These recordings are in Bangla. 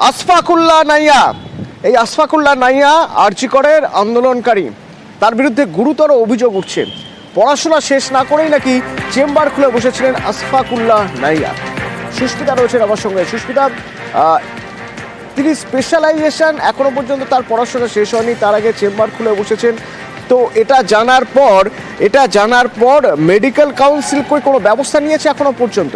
আশফাকুল্লাহ নাইয়া, এই আশফাকুল্লাহ নাইয়া আরজি করের আন্দোলনকারী, তার বিরুদ্ধে গুরুতর অভিযোগ উঠছে। পড়াশোনা শেষ না করেই নাকি চেম্বার খুলে বসেছিলেন আশফাকুল্লাহ নাইয়া। সুস্মিতা রয়েছেন আমার সঙ্গে। সুস্মিতা, তিনি স্পেশালাইজেশন এখনো পর্যন্ত তার পড়াশোনা শেষ হয়নি, তার আগে চেম্বার খুলে বসেছেন। তো এটা জানার পর মেডিকেল কাউন্সিল কোনো ব্যবস্থা নিয়েছে এখনো পর্যন্ত?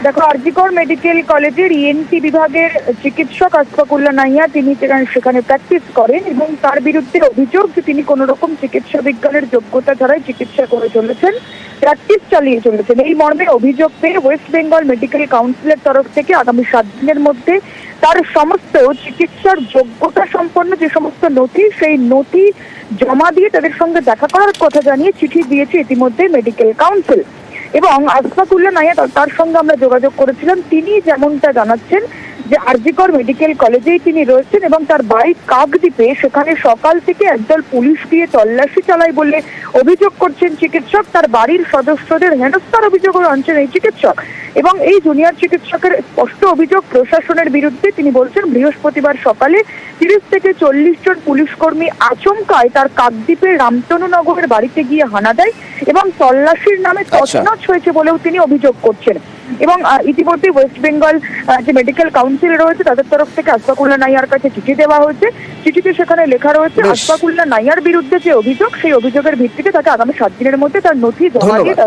দেখো, আরজিকর মেডিকেল কলেজের ইএনটি বিভাগের চিকিৎসক আশফাকুল্লাহ নাইয়া তিনি সেখানে প্র্যাকটিস করেন এবং তার বিরুদ্ধে অভিযোগ যে তিনি কোন রকম চিকিৎসা বিজ্ঞানের যোগ্যতা ছাড়াই চিকিৎসা করে চলেছেন, প্র্যাকটিস চালিয়ে চলেছেন। এই মর্মে অভিযোগ পেয়ে ওয়েস্ট বেঙ্গল মেডিকেল কাউন্সিলের তরফ থেকে আগামী 7 দিনের মধ্যে তার সমস্ত চিকিৎসার যোগ্যতা সম্পন্ন যে সমস্ত নথি, সেই নথি জমা দিয়ে তাদের সঙ্গে দেখা করার কথা জানিয়ে চিঠি দিয়েছে ইতিমধ্যে মেডিকেল কাউন্সিল। এবং আশফাকুল্লাহ নাইয়া, তার সঙ্গে আমরা যোগাযোগ করেছিলাম। তিনি যেমনটা জানাচ্ছেন যে আরজিকর মেডিকেল কলেজেই তিনি রয়েছেন এবং তার বাড়ি কাকদ্বীপে, সেখানে সকাল থেকে একদল পুলিশ দিয়ে তল্লাশি চালায় বলে অভিযোগ করছেন চিকিৎসক। তার বাড়ির সদস্যদের হেনস্থার অভিযোগও আনছেন এই চিকিৎসক এবং এই জুনিয়র চিকিৎসকের স্পষ্ট অভিযোগ প্রশাসনের বিরুদ্ধে। তিনি বলছেন বৃহস্পতিবার সকালে 30 থেকে 40 জন পুলিশ কর্মী আচমকায় তার কাকদ্বীপের রামতনুনগরের বাড়িতে গিয়ে হানা দেয় এবং তল্লাশির নামে তছনছ হয়েছে বলেও তিনি অভিযোগ করছেন। এবং ইতিমধ্যে ওয়েস্ট বেঙ্গল যে মেডিকেল কাউন্সিল রয়েছে তাদের তরফ থেকে আশফাকুল্লাহ নাইয়ার কাছে চিঠি দেওয়া হয়েছে। চিঠিতে সেখানে লেখা রয়েছে আশফাকুল্লাহ নাইয়ার বিরুদ্ধে যে অভিযোগ, সেই অভিযোগের ভিত্তিতে তাকে আগামী 7 দিনের মধ্যে তার নথি জমা দিয়ে